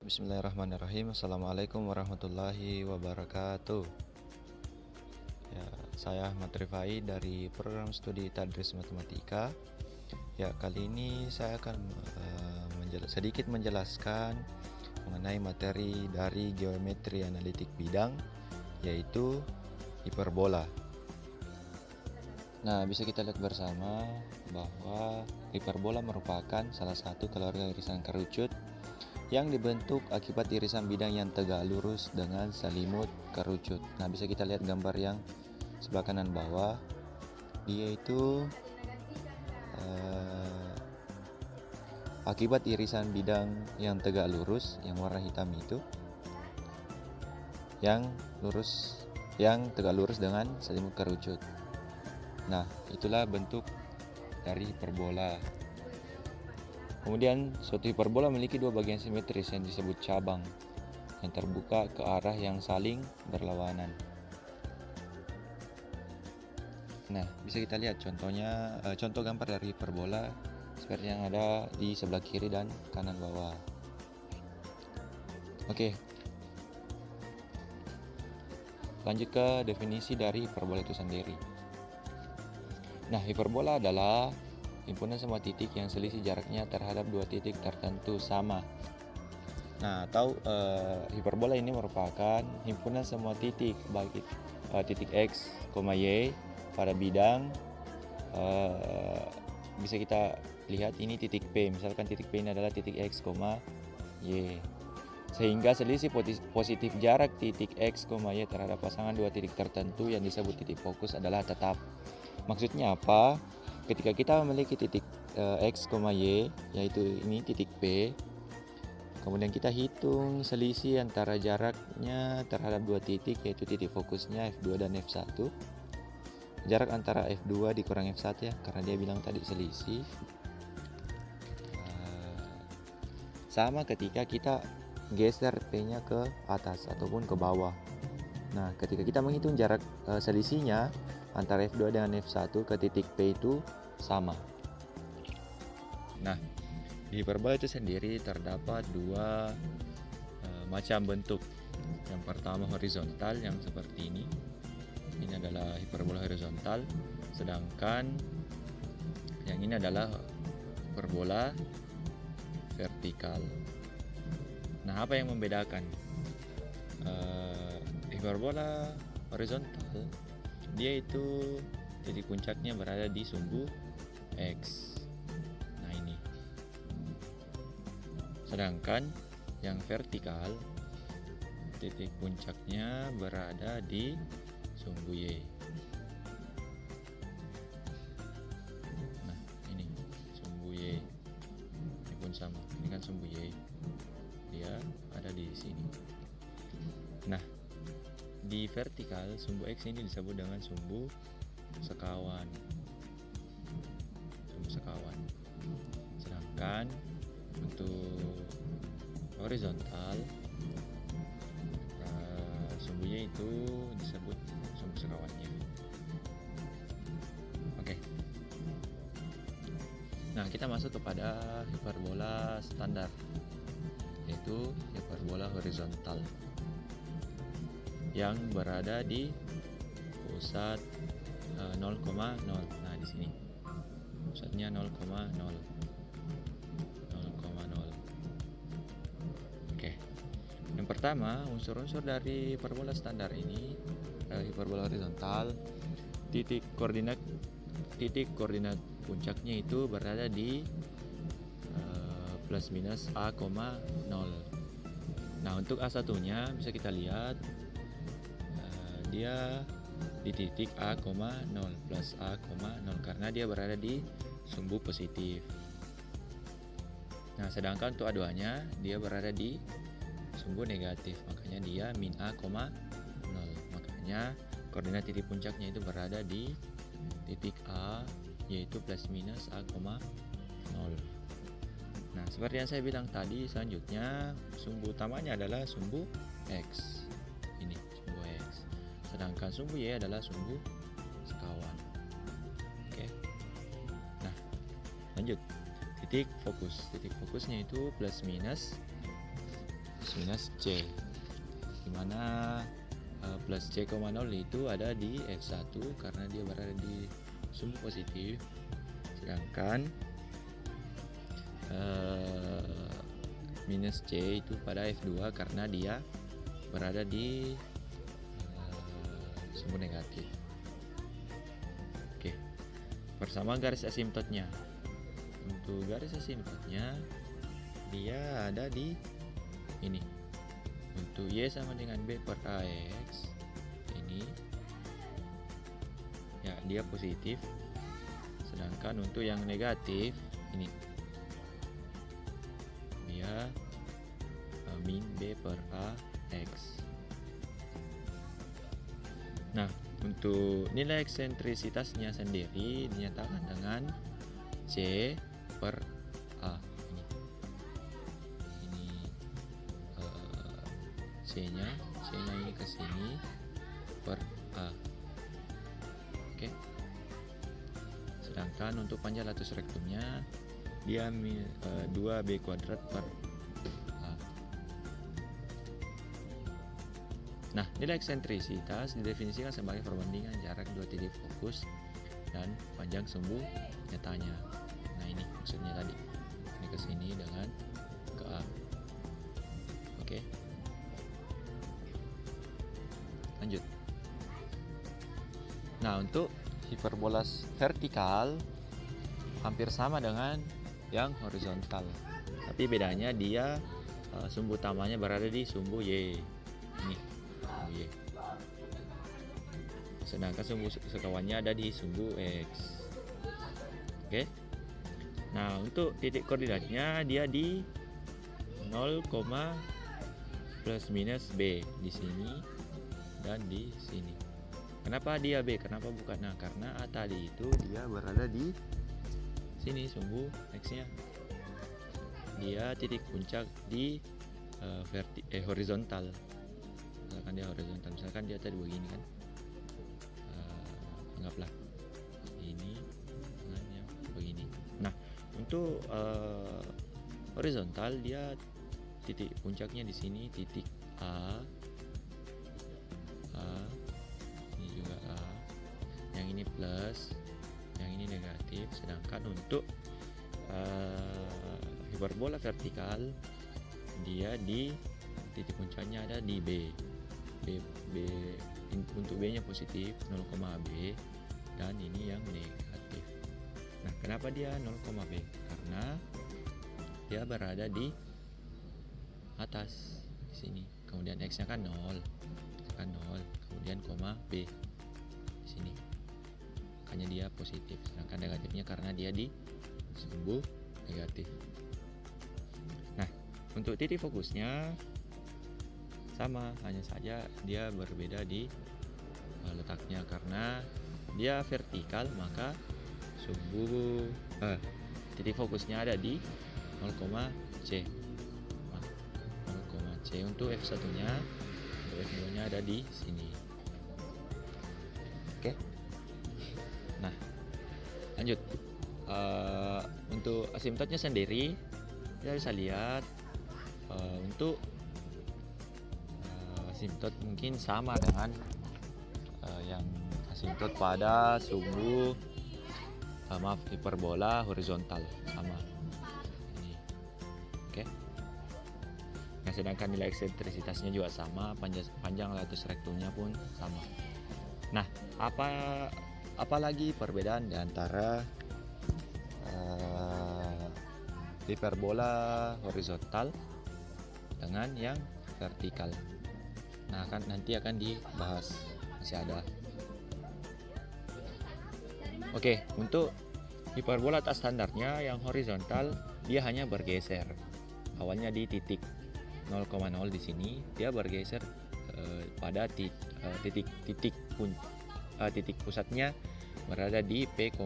Bismillahirrahmanirrahim. Assalamualaikum warahmatullahi wabarakatuh. Ya, saya Ahmad Rifai dari program studi Tadris Matematika. Ya, kali ini saya akan sedikit menjelaskan mengenai materi dari geometri analitik bidang, yaitu hiperbola. Nah, bisa kita lihat bersama bahwa hiperbola merupakan salah satu keluarga irisan kerucut yang dibentuk akibat irisan bidang yang tegak lurus dengan selimut kerucut. Nah, bisa kita lihat gambar yang sebelah kanan bawah. Dia itu akibat irisan bidang yang tegak lurus, yang warna hitam itu, yang tegak lurus dengan selimut kerucut. Nah, itulah bentuk dari hiperbola. Kemudian suatu hiperbola memiliki dua bagian simetris yang disebut cabang, yang terbuka ke arah yang saling berlawanan. Nah, bisa kita lihat contohnya, contoh gambar dari hiperbola seperti yang ada di sebelah kiri dan kanan bawah. Oke, lanjut ke definisi dari hiperbola itu sendiri. Nah, hiperbola adalah himpunan semua titik yang selisih jaraknya terhadap dua titik tertentu sama. Nah, hiperbola ini merupakan himpunan semua titik bagi titik x, y pada bidang. Bisa kita lihat ini titik P. Misalkan titik P ini adalah titik x, y. Sehingga selisih positif jarak titik x, y terhadap pasangan dua titik tertentu yang disebut titik fokus adalah tetap. Maksudnya apa? Ketika kita memiliki titik x, y, yaitu ini titik P, kemudian kita hitung selisih antara jaraknya terhadap dua titik, yaitu titik fokusnya F2 dan F1. Jarak antara F2 dikurang F1 ya, karena dia bilang tadi selisih. Sama ketika kita geser P-nya ke atas ataupun ke bawah. Nah, ketika kita menghitung jarak selisihnya antara F2 dengan F1 ke titik P itu sama. Nah, di hiperbola itu sendiri terdapat dua macam bentuk. Yang pertama horizontal yang seperti ini. Ini adalah hiperbola horizontal, sedangkan yang ini adalah hiperbola vertikal. Nah, apa yang membedakan? Hiperbola horizontal, dia itu titik puncaknya berada di sumbu X. Nah, ini. Sedangkan yang vertikal, titik puncaknya berada di sumbu Y. Nah, ini sumbu Y. Ini pun sama. Ini kan sumbu Y. Dia ada di sini. Nah, di vertikal sumbu X ini disebut dengan sumbu sekawan. Sedangkan untuk horizontal sumbunya itu disebut sumbu sekawannya. Oke. Nah, kita masuk kepada hiperbola standar, yaitu hiperbola horizontal yang berada di pusat 0,0. Nah, di sini pusatnya 0,0. Oke. Yang pertama, unsur-unsur dari hiperbola standar ini, hiperbola horizontal, titik koordinat puncaknya itu berada di plus minus A, 0. Nah, untuk A1-nya bisa kita lihat dia di titik A, 0 plus A, 0 karena dia berada di sumbu positif. Nah, sedangkan untuk A2-nya dia berada di sumbu negatif, makanya dia min A, 0. Makanya koordinat titik puncaknya itu berada di titik A, yaitu plus minus A, 0. Nah, seperti yang saya bilang tadi, selanjutnya sumbu utamanya adalah sumbu X. Ini sumbu X. Sedangkan sumbu Y adalah sumbu sekawan. Oke. Nah, lanjut. Titik fokus. Titik fokusnya itu plus minus plus minus C, dimana plus C,0 itu ada di F1 karena dia berada di sumbu positif, sedangkan minus C itu pada F2 karena dia berada di sumbu negatif. Oke, bersama garis asimptotnya. Untuk garis asimptotnya dia ada di ini. Untuk Y sama dengan B per AX ini ya dia positif, sedangkan untuk yang negatif ini dia min B per AX. Nah, untuk nilai eksentrisitasnya sendiri dinyatakan dengan C per A. C-nya ini ke sini per A. Oke. Sedangkan untuk panjang latus rektumnya dia 2B kuadrat per A. Nah, nilai eksentrisitas didefinisikan sebagai perbandingan jarak dua titik fokus dan panjang sumbu nyatanya. Nah, ini maksudnya tadi. Ini ke sini dengan ke A. Oke. Lanjut. Nah, untuk hiperbola vertikal hampir sama dengan yang horizontal, tapi bedanya dia sumbu utamanya berada di sumbu Y. Ini sumbu Y. Sedangkan sumbu sekawannya ada di sumbu X. Oke. Nah, untuk titik koordinatnya dia di 0, plus minus B di sini dan di sini. Kenapa dia B? Kenapa bukan? Nah, karena A tadi itu dia berada di sini sumbu X-nya. Dia titik puncak di horizontal. Misalkan dia horizontal, misalkan dia tadi begini kan. Anggaplah ini dengannya begini. Nah, untuk horizontal dia titik puncaknya di sini, titik A. Ini juga A, yang ini plus, yang ini negatif. Sedangkan untuk hiperbola vertikal dia di titik puncaknya ada di B. Untuk B nya positif 0, B, dan ini yang negatif. Nah, kenapa dia 0, B? Karena dia berada di atas di sini, kemudian X nya kan 0, kemudian koma B di sini, makanya dia positif. Sedangkan negatifnya karena dia di sumbu negatif. Nah, untuk titik fokusnya sama, hanya saja dia berbeda di letaknya. Karena dia vertikal, maka sumbu titik fokusnya ada di 0, C. 0, C. Untuk F1 nya, untuk F2 nya ada di sini. Oke. Nah, lanjut. Untuk asimptotnya sendiri kita bisa lihat untuk asimptot mungkin sama dengan yang asimptot pada sumbu hiperbola horizontal, sama ini. Oke. Nah, sedangkan nilai eksentrisitasnya juga sama, panjang latus rektumnya pun sama. Nah, apalagi perbedaan di antara hiperbola horizontal dengan yang vertikal? Nah, nanti akan dibahas, masih ada. Oke, untuk hiperbola tak standarnya yang horizontal dia hanya bergeser. Awalnya di titik 0,0 di sini, dia bergeser pada titik pusatnya berada di P, Q.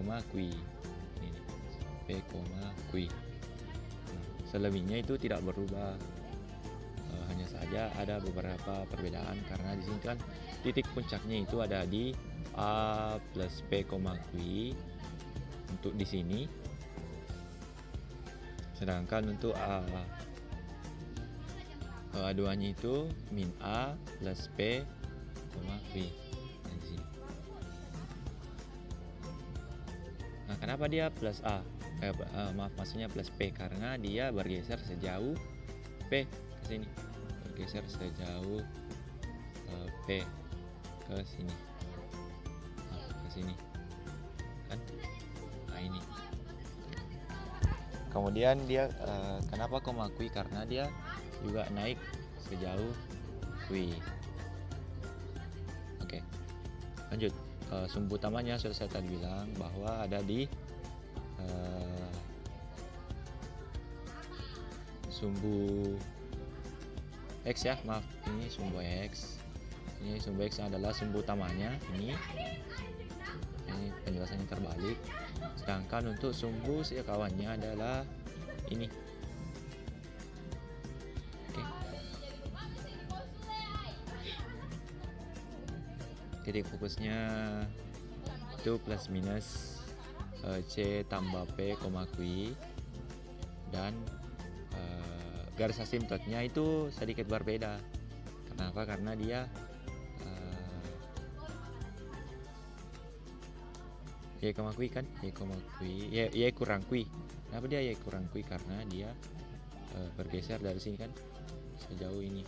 Ini P, Q. Nah, selebihnya itu tidak berubah. Hanya saja ada beberapa perbedaan karena di sini kan titik puncaknya itu ada di A plus P, Q untuk di sini. Sedangkan untuk aduannya itu min A plus P, Q. Di sini. Nah, kenapa dia plus A? Maksudnya plus P, karena dia bergeser sejauh P ke sini. Bergeser sejauh P ke sini. Nah, ke sini. Kan? Nah, ini. Kemudian dia kenapa koma Q? Karena dia juga naik sejauh Q. Oke. Lanjut. Sumbu utamanya sudah saya tadi bilang bahwa ada di sumbu X ya, maaf, ini sumbu X. Ini sumbu X adalah sumbu utamanya, ini penjelasannya terbalik. Sedangkan untuk sumbu sekawannya adalah ini. Oke. Titik fokusnya itu plus minus C tambah P, Q, dan garis asimptotnya itu sedikit berbeda. Kenapa? Karena dia Y, Q kan, Y kurang Q. Kenapa dia Y kurang Q? Karena dia bergeser dari sini kan sejauh ini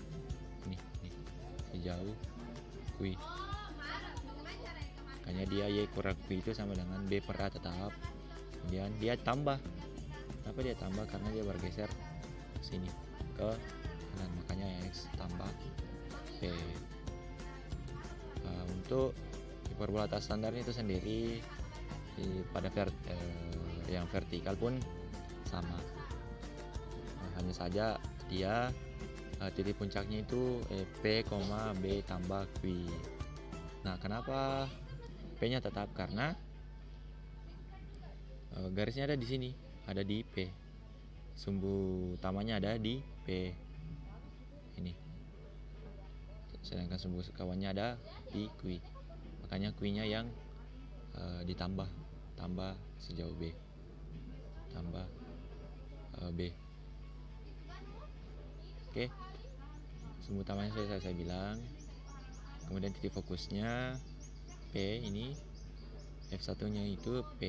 sejauh Q. Makanya dia Y kurang Q itu sama dengan B per A tetap. Kemudian dia tambah. Kenapa dia tambah? Karena dia bergeser ke sini ke kanan, makanya X tambah P. Untuk hiperbola atas standarnya itu sendiri pada yang vertikal pun sama. Hanya saja dia titik puncaknya itu P, B tambah Q. Nah, kenapa P-nya tetap? Karena garisnya ada di sini, ada di P. Sumbu utamanya ada di P. Ini. Sedangkan sumbu kawannya ada di Q. Makanya Q-nya yang ditambah sejauh B. Tambah B. Oke. Sumbu utamanya sudah saya bilang. Kemudian titik fokusnya P, ini F1 nya itu P,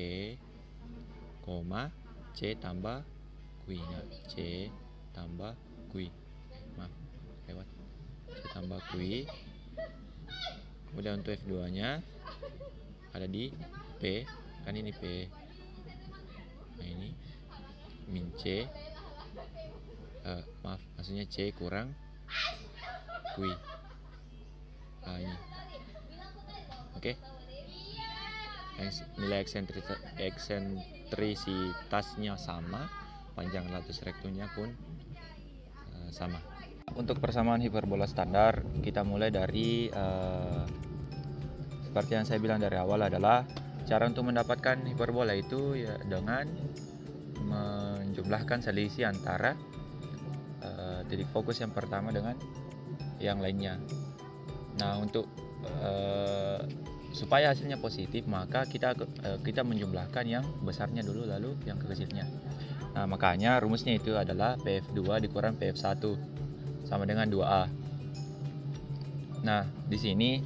C tambah Q. Nah, C tambah Q. Maaf, lewat. C tambah Q. Kemudian untuk F2 nya ada di P, kan ini P. Nah, ini min C, maaf, maksudnya C kurang Q. Nah, ini. Oke. Nilai eksentrisitasnya sama, panjang latus rectumnya pun sama. Untuk persamaan hiperbola standar, kita mulai dari seperti yang saya bilang dari awal adalah cara untuk mendapatkan hiperbola itu ya dengan menjumlahkan selisih antara titik fokus yang pertama dengan yang lainnya. Nah, untuk supaya hasilnya positif, maka kita menjumlahkan yang besarnya dulu, lalu yang kecilnya. Nah, makanya rumusnya itu adalah PF2 dikurang PF1 sama dengan 2A. Nah, di sini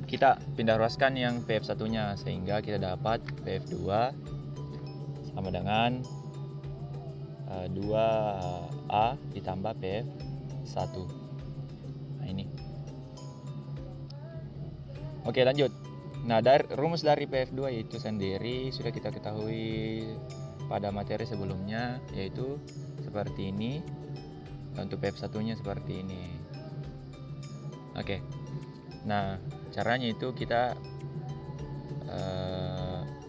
kita pindah ruaskan yang PF1-nya, sehingga kita dapat PF2 sama dengan 2A ditambah PF1. Nah, ini. Oke, lanjut. Nah, rumus dari PF2 itu sendiri sudah kita ketahui pada materi sebelumnya, yaitu seperti ini. Untuk PF1-nya seperti ini. Oke. Nah, caranya itu kita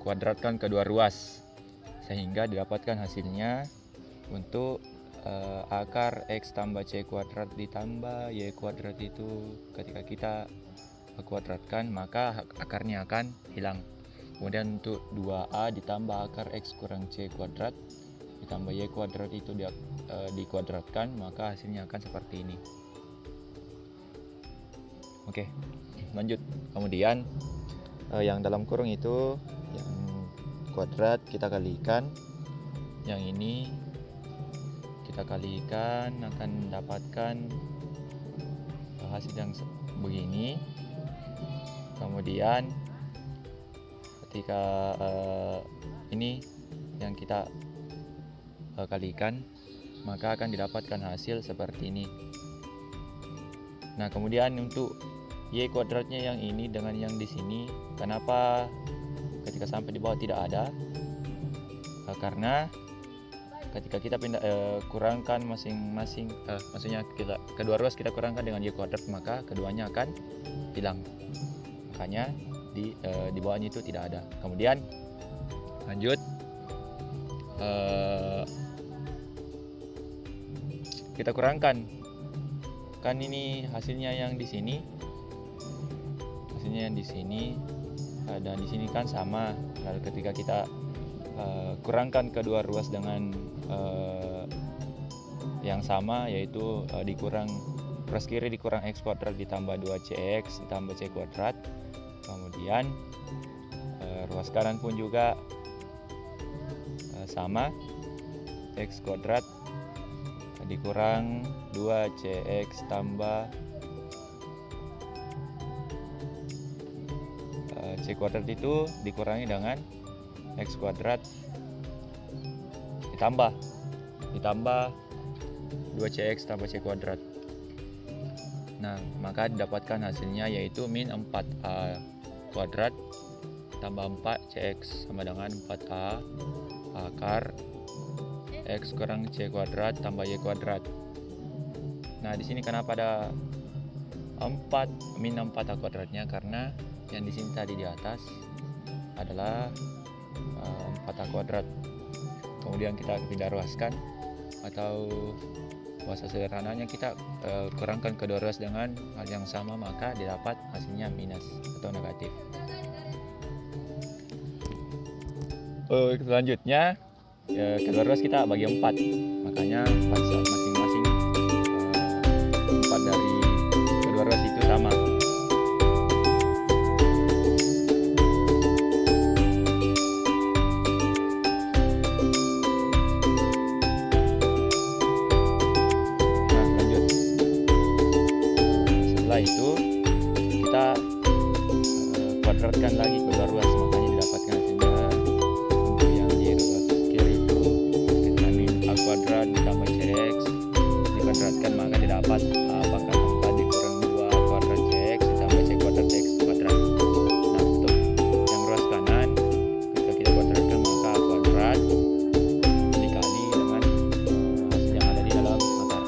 kuadratkan kedua ruas sehingga didapatkan hasilnya untuk akar X tambah C kuadrat ditambah Y kuadrat itu ketika kita kuadratkan maka akarnya akan hilang. Kemudian untuk 2A ditambah akar X kurang C kuadrat ditambah Y kuadrat itu dikuadratkan, maka hasilnya akan seperti ini. Oke, lanjut. Kemudian yang dalam kurung itu yang kuadrat kita kalikan, yang ini kita kalikan akan mendapatkan hasil yang begini. Kemudian ketika ini yang kita kalikan, maka akan didapatkan hasil seperti ini. Nah, kemudian untuk Y kuadratnya yang ini dengan yang di sini, kenapa ketika sampai di bawah tidak ada? Karena ketika kita kurangkan masing-masing, maksudnya kedua ruas kita kurangkan dengan Y kuadrat, maka keduanya akan hilang. Makanya di bawahnya itu tidak ada. Kemudian lanjut, kita kurangkan, kan ini hasilnya yang di sini, dan di sini kan sama. Lalu ketika kita kurangkan kedua ruas dengan yang sama, yaitu dikurang ruas kiri dikurang X kuadrat ditambah 2CX ditambah C kuadrat. Kemudian ruas kanan pun juga sama, X kuadrat dikurang 2CX tambah C kuadrat itu dikurangi dengan X kuadrat ditambah 2CX tambah C kuadrat. Nah, maka didapatkan hasilnya yaitu min 4A kuadrat tambah 4CX sama dengan 4A akar X kurang C kuadrat tambah Y kuadrat. Nah, di sini kenapa ada 4 min 4A kuadratnya? Karena yang di sini tadi di atas adalah 4A kuadrat. Kemudian kita pindah ruaskan, atau bahasa sederhananya kita kurangkan kedua ruas dengan hal yang sama, maka didapat hasilnya minus atau negatif. Selanjutnya kedua ruas kita bagi 4, makanya masing-masing 4 dari kedua ruas itu sama. Nah, lanjut. Setelah itu kita kuadratkan lagi kedua ruas, makanya didapatkan hasilnya untuk yang di ruas kiri itu kita min A kuadrat ditambah CX dikuadratkan, maka didapat A pangkat 4 dikurang 2 A kuadrat CX ditambah C kuadrat X kuadrat. Nah, untuk yang ruas kanan ketika kita kuadratkan, maka A kuadrat dikali dengan hasil yang ada di dalam akar.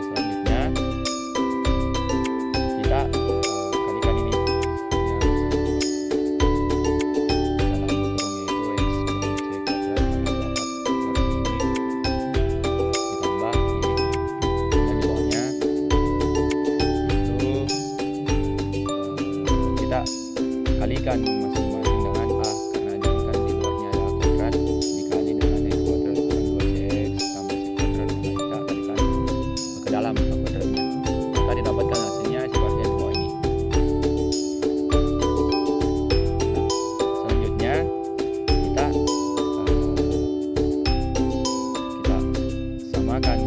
Selanjutnya kita kalikan ini dalam kurung, yaitu X kurang C kuadrat dapat seperti ini ditambah Y, dan di bawahnya itu kita kalikan masing-masing dengan A, karena kan di luarnya ada A kuadrat dikali dengan X kuadrat kurang 2CX tambah C kuadrat, maka kita kalikan ke dalam A kuadratnya, maka didapatkan hasilnya seperti yang di bawah ini. Selanjutnya kita samakan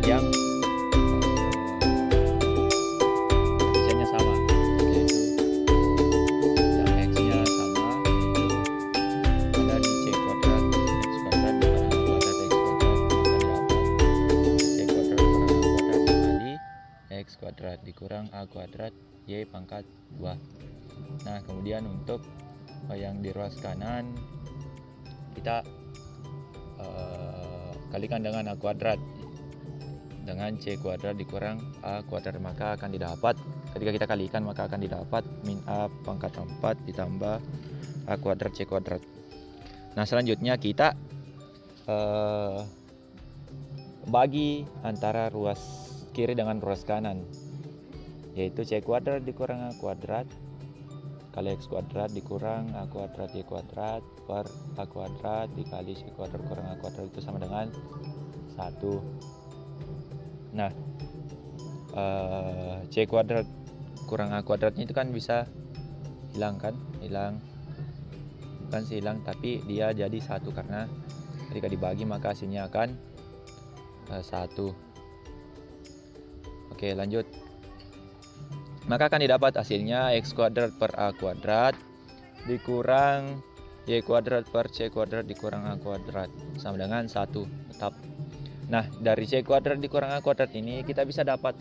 yang koefisiennya sama, yaitu yang X-nya sama, yaitu ada di C kuadrat X kuadrat dikurang A kuadrat X kuadrat, maka dapat C kuadrat kurang A kuadrat dikali X kuadrat dikurang A kuadrat Y pangkat 2. Nah, kemudian untuk yang di ruas kanan kita kalikan dengan A kuadrat dengan C kuadrat dikurang A kuadrat, maka akan didapat, ketika kita kalikan maka akan didapat min A pangkat 4 ditambah A kuadrat C kuadrat. Nah, selanjutnya kita bagi antara ruas kiri dengan ruas kanan, yaitu C kuadrat dikurang A kuadrat kali X kuadrat dikurang A kuadrat Y kuadrat per A kuadrat dikali C kuadrat kurang A kuadrat, itu sama dengan 1. Nah, C kuadrat kurang A kuadratnya itu kan bisa hilang, bukan sehilang, tapi dia jadi satu karena ketika dibagi maka hasilnya akan satu. Oke, lanjut. Maka akan didapat hasilnya x kuadrat per a kuadrat dikurang y kuadrat per c kuadrat dikurang a kuadrat sama dengan 1 tetap. Nah, dari c kuadrat dikurang a kuadrat ini kita bisa dapat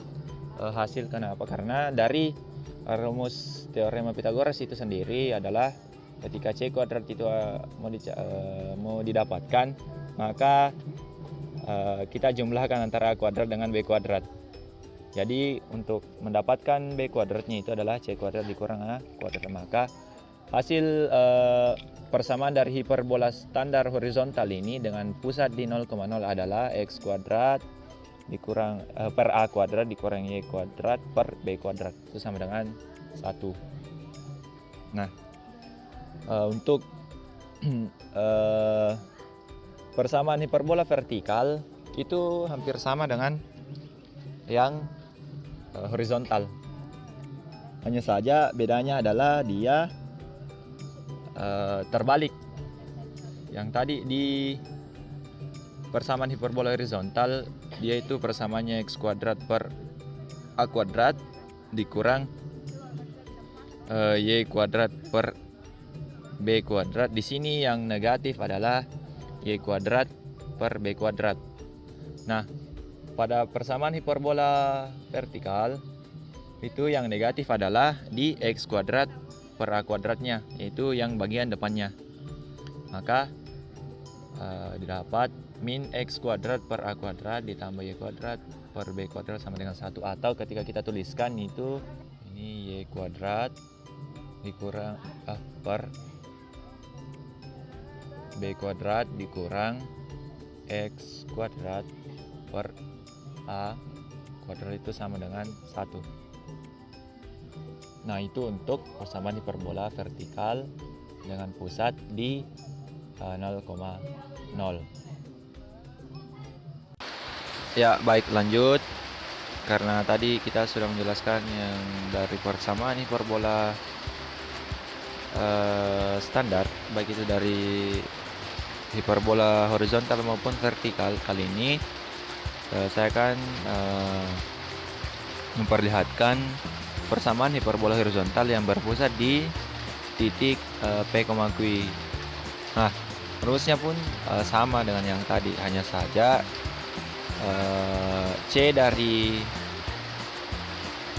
hasil. Kenapa? Karena dari rumus teorema Pythagoras itu sendiri adalah ketika c kuadrat itu mau didapatkan, maka kita jumlahkan antara a kuadrat dengan b kuadrat. Jadi untuk mendapatkan b kuadratnya itu adalah c kuadrat dikurang a kuadrat. Maka hasil persamaan dari hiperbola standar horizontal ini dengan pusat di 0,0 adalah x kuadrat dikurang per a kuadrat dikurang y kuadrat per b kuadrat, itu sama dengan 1. Nah, untuk persamaan hiperbola vertikal itu hampir sama dengan yang horizontal. Hanya saja bedanya adalah dia terbalik. Yang tadi di persamaan hiperbola horizontal dia itu persamaannya x kuadrat per a kuadrat dikurang y kuadrat per b kuadrat. Di sini yang negatif adalah y kuadrat per b kuadrat. Nah, pada persamaan hiperbola vertikal itu yang negatif adalah di x kuadrat per a kuadratnya, yaitu yang bagian depannya. Maka didapat min x kuadrat per a kuadrat ditambah y kuadrat per b kuadrat sama dengan 1. Atau ketika kita tuliskan itu ini y kuadrat dikurang per b kuadrat dikurang x kuadrat per a kuadrat itu sama dengan 1. Nah, itu untuk persamaan hiperbola vertikal dengan pusat di 0,0. Ya, baik, lanjut. Karena tadi kita sudah menjelaskan yang dari persamaan hiperbola standar, baik itu dari hiperbola horizontal maupun vertikal, kali ini saya akan memperlihatkan persamaan hiperbola horizontal yang berpusat di titik P, Q. Nah, rumusnya pun sama dengan yang tadi, hanya saja C dari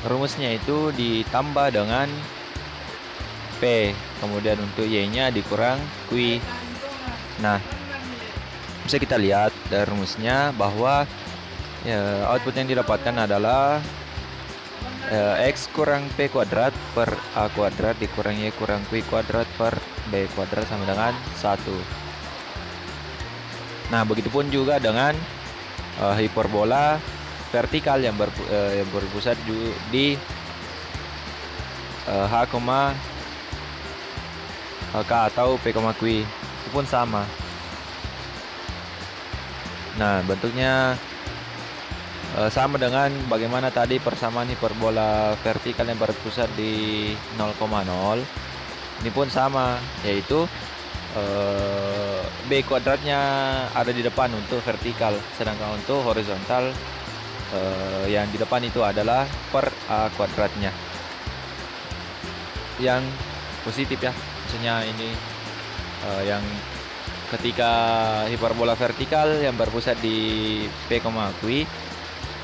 rumusnya itu ditambah dengan P, kemudian untuk Y-nya dikurang Q. Nah, bisa kita lihat dari rumusnya bahwa output yang didapatkan adalah x kurang p kuadrat per a kuadrat dikurang y kurang q kuadrat per b kuadrat sama dengan 1. Nah, begitupun juga dengan hiperbola vertikal yang berpusat di h, k atau p, q, itu pun sama. Nah, bentuknya sama dengan bagaimana tadi persamaan hiperbola vertikal yang berpusat di 0,0. Ini pun sama, yaitu b kuadratnya ada di depan untuk vertikal, sedangkan untuk horizontal yang di depan itu adalah per a kuadratnya yang positif ya. Maksudnya ini yang ketika hiperbola vertikal yang berpusat di P, Q,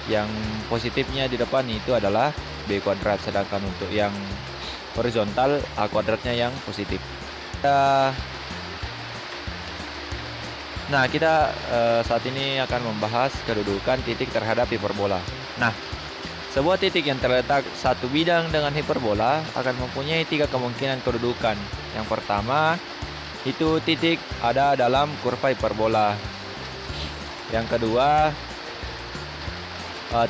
yang positifnya di depan itu adalah b kuadrat, sedangkan untuk yang horizontal a kuadratnya yang positif. Nah, kita saat ini akan membahas kedudukan titik terhadap hiperbola. Nah, sebuah titik yang terletak satu bidang dengan hiperbola akan mempunyai 3 kemungkinan kedudukan. Yang pertama, itu titik ada dalam kurva hiperbola. Yang kedua,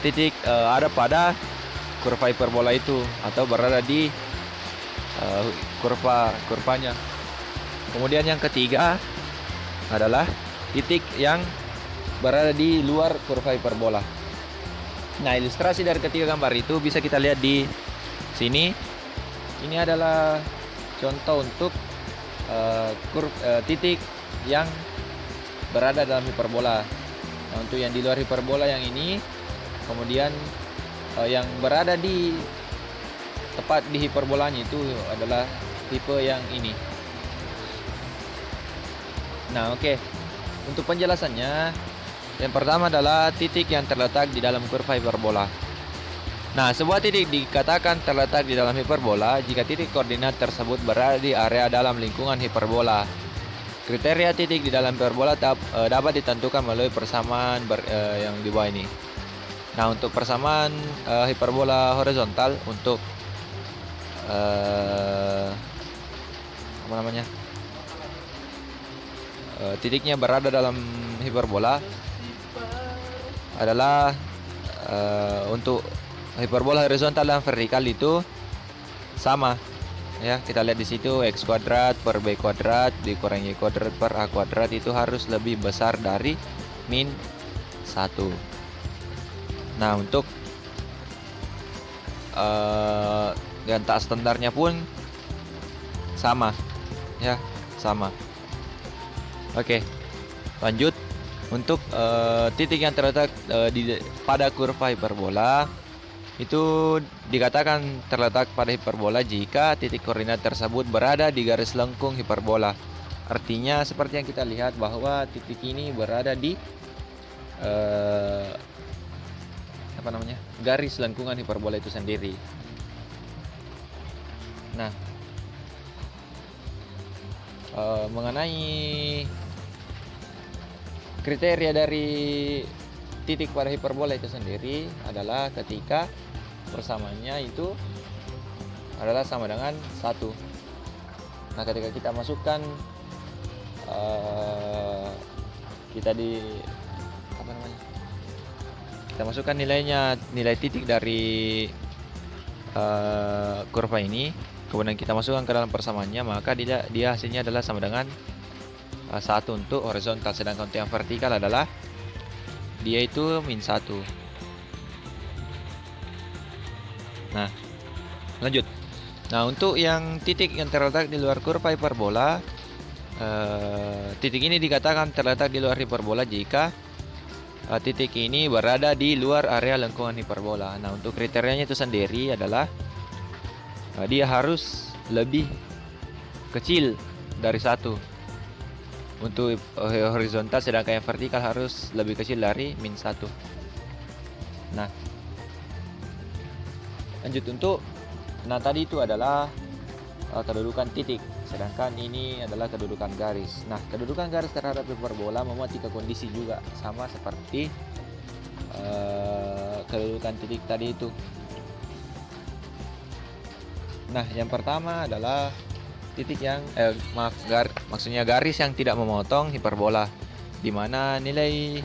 titik ada pada kurva hiperbola itu atau berada di kurvanya. Kemudian yang ketiga adalah titik yang berada di luar kurva hiperbola. Nah, ilustrasi dari ketiga gambar itu bisa kita lihat di sini. Ini adalah contoh untuk titik yang berada dalam hiperbola. Nah, untuk yang di luar hiperbola yang ini, kemudian yang berada di tepat di hiperbolanya itu adalah tipe yang ini. Nah, oke. Untuk penjelasannya, yang pertama adalah titik yang terletak di dalam kurva hiperbola. Nah, sebuah titik dikatakan terletak di dalam hiperbola jika titik koordinat tersebut berada di area dalam lingkungan hiperbola. Kriteria titik di dalam hiperbola dapat ditentukan melalui persamaan yang di bawah ini. Nah, untuk persamaan hiperbola horizontal untuk titiknya berada dalam hiperbola adalah untuk hiperbola horizontal dan vertikal itu sama ya. Kita lihat di situ x kuadrat per b kuadrat dikurangi y kuadrat per a kuadrat itu harus lebih besar dari min 1. Nah, untuk tak standarnya pun sama ya, sama. Oke, lanjut. Untuk titik yang terletak pada kurva hiperbola itu dikatakan terletak pada hiperbola jika titik koordinat tersebut berada di garis lengkung hiperbola. Artinya seperti yang kita lihat bahwa titik ini berada di garis lengkungan hiperbola itu sendiri. Nah, mengenai kriteria dari titik pada hiperbola itu sendiri adalah ketika persamaannya itu adalah sama dengan 1. Nah, ketika kita masukkan kita masukkan nilai titik dari kurva ini, kemudian kita masukkan ke dalam persamaannya, maka dia hasilnya adalah sama dengan 1 untuk horizontal, sedangkan untuk yang vertikal adalah dia itu min 1. Nah, lanjut. Nah, untuk yang titik yang terletak di luar kurva hiperbola, titik ini dikatakan terletak di luar hiperbola jika titik ini berada di luar area lengkungan hiperbola. Nah, untuk kriterianya itu sendiri adalah dia harus lebih kecil dari 1 untuk horizontal, sedangkan yang vertikal harus lebih kecil dari min 1. Nah, lanjut. Tadi itu adalah kedudukan titik, sedangkan ini adalah kedudukan garis. Nah, kedudukan garis terhadap hiperbola memuat 3 kondisi juga, sama seperti kedudukan titik tadi itu. Nah, yang pertama adalah titik yang garis yang tidak memotong hiperbola, di mana nilai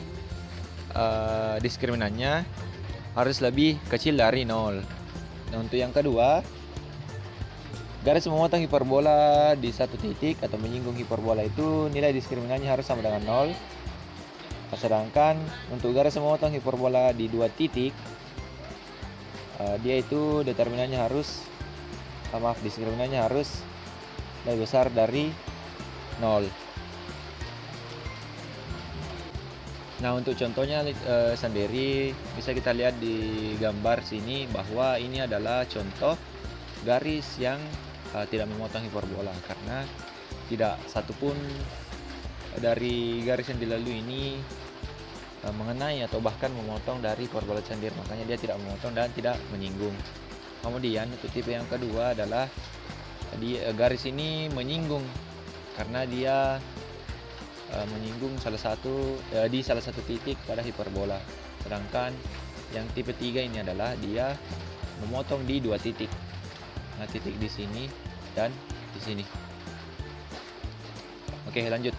diskriminannya harus lebih kecil dari 0. Nah, untuk yang kedua, garis memotong hiperbola di satu titik atau menyinggung hiperbola itu nilai diskriminannya harus sama dengan 0. Sedangkan untuk garis memotong hiperbola di 2 titik, dia itu diskriminannya harus lebih besar dari 0. Nah, untuk contohnya sendiri bisa kita lihat di gambar sini bahwa ini adalah contoh garis yang tidak memotong hiperbola, karena tidak satupun dari garis yang dilalui ini mengenai atau bahkan memotong dari hiperbola sendiri, makanya dia tidak memotong dan tidak menyinggung. Kemudian untuk tipe yang kedua adalah garis ini menyinggung karena dia menyinggung di salah satu titik pada hiperbola. Sedangkan yang tipe 3 ini adalah dia memotong di 2 titik. Nah, titik di sini dan di sini. Oke, lanjut.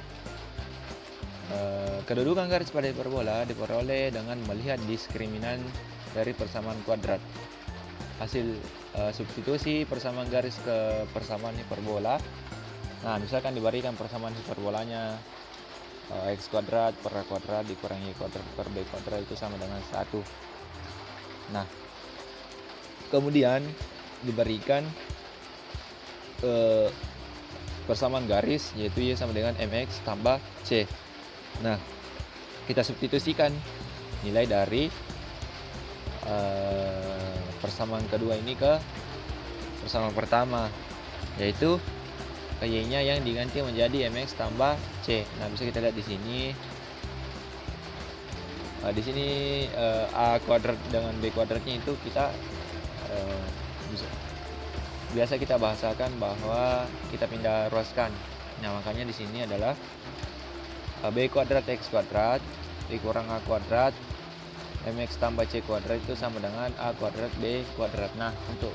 Kedudukan garis pada hiperbola diperoleh dengan melihat diskriminan dari persamaan kuadrat. Hasil substitusi persamaan garis ke persamaan hiperbola. Nah, misalkan diberikan persamaan hiperbolanya x kuadrat per a kuadrat dikurangi y kuadrat per b kuadrat itu sama dengan 1. Nah, kemudian diberikan persamaan garis, yaitu Y sama dengan MX tambah C. Nah, kita substitusikan nilai dari persamaan kedua ini ke persamaan pertama, yaitu Y-nya yang diganti menjadi MX tambah C. Nah, bisa kita lihat di sini. Di sini A kuadrat dengan B kuadratnya itu kita biasa kita bahasakan bahwa kita pindah ruaskan. Nah, makanya di sini adalah B kuadrat X kuadrat dikurang A kuadrat MX tambah C kuadrat itu sama dengan A kuadrat B kuadrat. Nah, untuk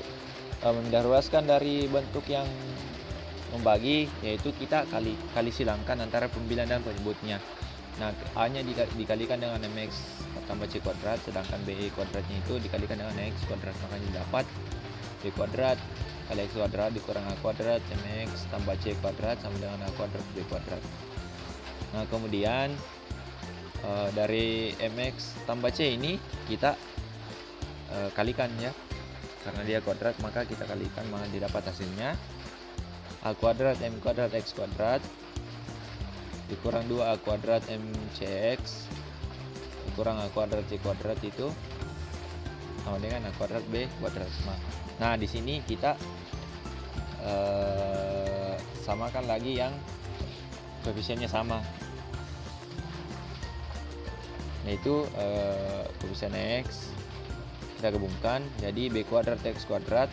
memindah ruaskan dari bentuk yang membagi, yaitu kita kali silangkan antara pembilang dan penyebutnya. Nah, A-nya dikalikan dengan MX tambah C kuadrat, sedangkan B kuadratnya itu dikalikan dengan X kuadrat. Makanya dapat B kuadrat kali X kuadrat dikurang A kuadrat MX tambah C kuadrat sama dengan A kuadrat B kuadrat. Nah, kemudian dari MX tambah C ini kita kalikan ya, karena dia kuadrat maka kita kalikan, maka didapat hasilnya A kuadrat M kuadrat X kuadrat dikurang 2A kuadrat MCX dikurang A kuadrat C kuadrat itu sama dengan A kuadrat B kuadrat. Nah, di sini kita samakan lagi yang koefisiennya sama, yaitu koefisien X kita gabungkan jadi B kuadrat X kuadrat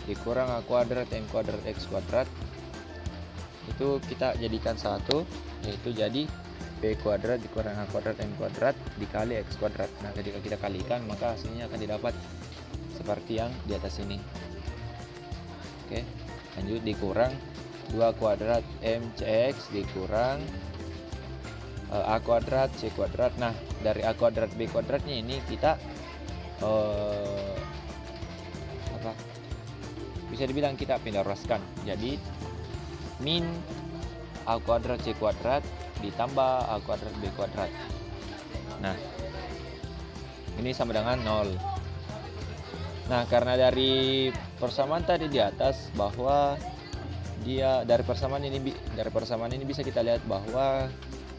dikurang A kuadrat M kuadrat X kuadrat, itu kita jadikan satu, yaitu jadi B kuadrat dikurang A kuadrat M kuadrat dikali X kuadrat. Nah, ketika kita kalikan maka hasilnya akan didapat seperti yang di atas ini. Oke, lanjut dikurang 2 kuadrat MCX dikurang A kuadrat C kuadrat. Nah, dari A kuadrat B kuadratnya ini kita bisa dibilang kita pindah ruaskan. Jadi min A kuadrat C kuadrat ditambah A kuadrat B kuadrat. Nah, ini sama dengan 0. Nah, karena dari persamaan tadi di atas bahwa dia dari persamaan ini bisa kita lihat bahwa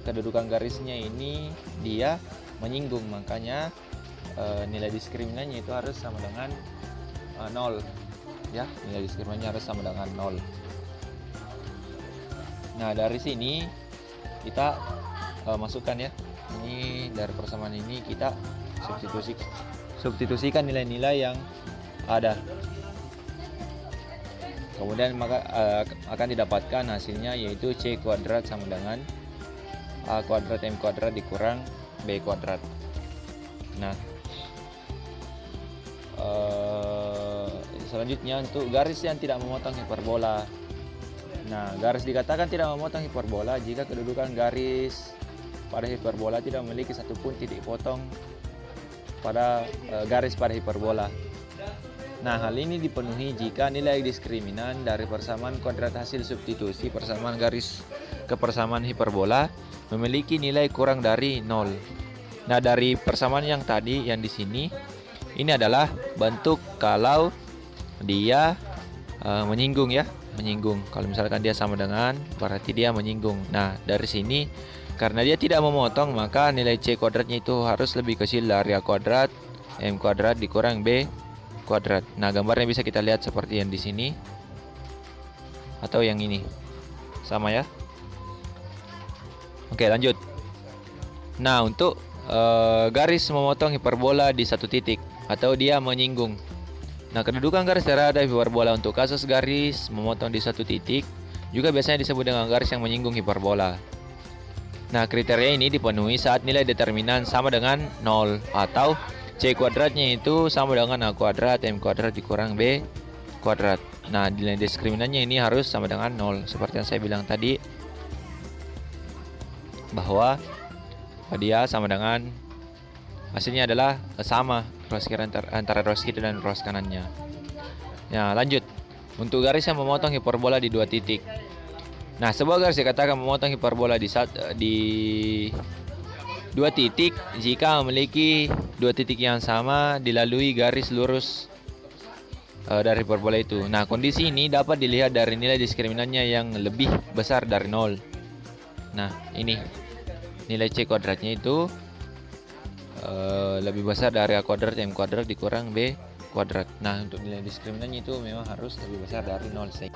kedudukan garisnya ini dia menyinggung, makanya nilai diskriminannya itu harus sama dengan 0 ya, nilai diskriminannya harus sama dengan 0. Nah, dari sini kita masukkan ya, ini dari persamaan ini kita substitusikan nilai-nilai yang ada, kemudian maka akan didapatkan hasilnya, yaitu C kuadrat sama dengan A kuadrat M kuadrat dikurang B kuadrat. Nah, selanjutnya untuk garis yang tidak memotong hiperbola. Nah, garis dikatakan tidak memotong hiperbola jika kedudukan garis pada hiperbola tidak memiliki satupun titik potong pada garis pada hiperbola. Nah, hal ini dipenuhi jika nilai diskriminan dari persamaan kuadrat hasil substitusi persamaan garis ke persamaan hiperbola memiliki nilai kurang dari 0. Nah, dari persamaan yang tadi yang di sini ini adalah bentuk kalau dia menyinggung ya, menyinggung. Kalau misalkan dia sama dengan, berarti dia menyinggung. Nah, dari sini karena dia tidak memotong, maka nilai C kuadratnya itu harus lebih kecil dari A kuadrat M kuadrat dikurang B kuadrat. Nah, gambarnya bisa kita lihat seperti yang di sini atau yang ini. Sama ya. Oke, lanjut. Nah, untuk garis memotong hiperbola di satu titik atau dia menyinggung. Nah, kedudukan garis terhadap hiperbola untuk kasus garis memotong di satu titik juga biasanya disebut dengan garis yang menyinggung hiperbola. Nah, kriteria ini dipenuhi saat nilai determinan sama dengan 0 atau C kuadratnya itu sama dengan A kuadrat M kuadrat dikurang B kuadrat. Nah, nilai diskriminannya ini harus sama dengan 0, seperti yang saya bilang tadi bahwa dia sama dengan hasilnya adalah sama ruas kiri antara ruas kiri dan ruas kanannya. Nah, lanjut untuk garis yang memotong hiperbola di dua titik. Nah, sebuah garis dikatakan memotong hiperbola di dua titik jika memiliki dua titik yang sama dilalui garis lurus dari hiperbola itu. Nah, kondisi ini dapat dilihat dari nilai diskriminannya yang lebih besar dari 0. Nah, ini nilai C kuadratnya itu lebih besar dari A kuadrat M kuadrat dikurang B kuadrat. Nah, untuk nilai diskriminannya itu memang harus lebih besar dari 0 sek.